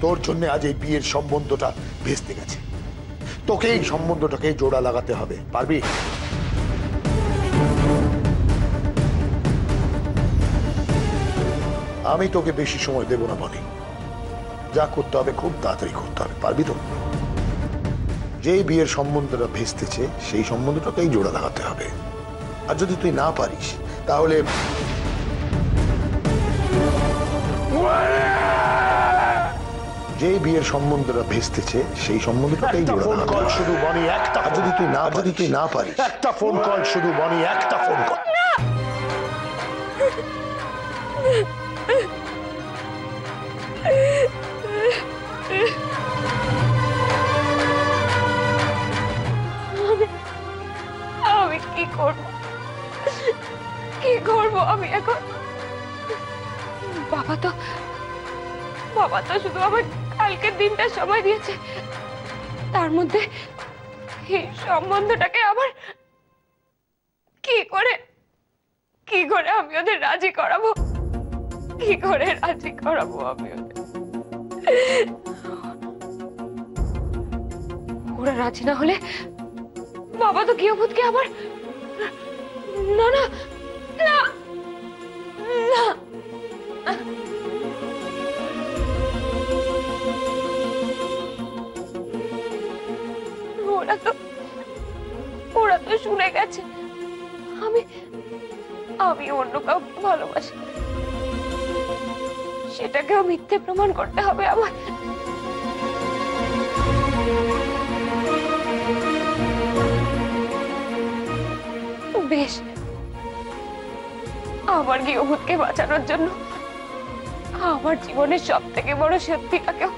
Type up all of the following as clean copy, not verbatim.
তোর জন্য আজ এই বিয়ের সম্বন্ধটা ভেস্তে গেছে। তোকে এই সম্বন্ধটাকে জোড়া লাগাতে হবে, পারবি? আমি তোকে বেশি সময় দেব না বনি, যা করতে হবে খুব তাড়াতাড়ি করতে হবে, পারবি তো? যেই বিয়ের সম্বন্ধটা ভেস্তেছে সেই সম্বন্ধটাকেই জোড়া লাগাতে হবে। আর যদি তুই না পারিস তাহলে যেই বিয়ের সম্বন্ধটা ভেস্তেছে সেই সম্বন্ধটাকেই জোড়া লাগাতে হবে। শুধু বনি একটা, আর যদি তুই না পারিস একটা ফোন কল, শুধু বনি একটা ফোন কল। আমি কি করব আমি এখন? বাবা তো শুধু আমার কালকের দিনটা সময় দিয়েছে, তার মধ্যে এই সম্বন্ধটাকে আবার কি করে আমি ওদের রাজি করাবো? কি করে রাজি করাবো আমি ওদের? ওরা রাজি না হলে বাবা তো গৃহভূতকে আবার না না না না ওরা তো শুনে গেছে আমি অন্য কাউকে ভালোবাসি। সেটাকেও মিথ্যে প্রমাণ করতে হবে আমার। বেশ, আমার গৃহভূতকে বাঁচানোর জন্য আমার জীবনের সব থেকে বড় সত্যিটাকেও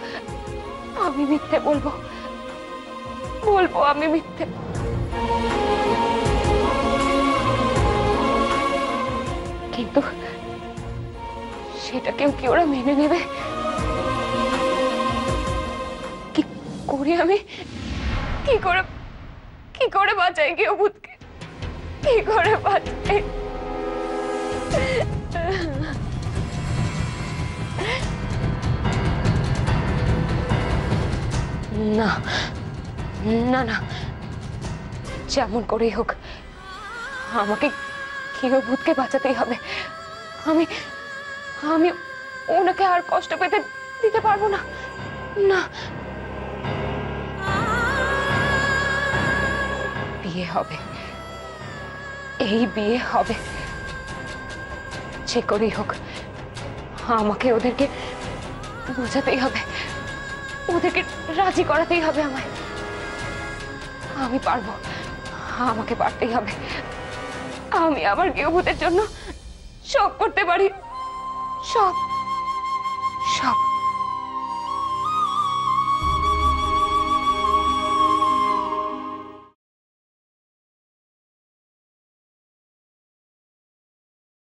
আমি মিথ্যে বলবো আমি মিথ্যে। কিন্তু সেটাকেও কি ওরা মেনে নেবে? কি করে আমি কি করে বাঁচাই গৃহভূতকে? কি করে বাঁচাই? না না না, যেমন করেই হোক আমাকে গৃহভূতকে বাঁচাতেই হবে। আমি ওনাকে আর কষ্ট পেতে দিতে পারবো না। না, বিয়ে হবে, এই বিয়ে হবে, যে করেই হোক আমাকে ওদেরকে বোঝাতেই হবে, ওদেরকে রাজি করাতেই হবে আমায়। আমি পারবো, আমাকে পারতেই হবে। আমি আমার গৃহভূতের জন্য সব করতে পারি, সব সব।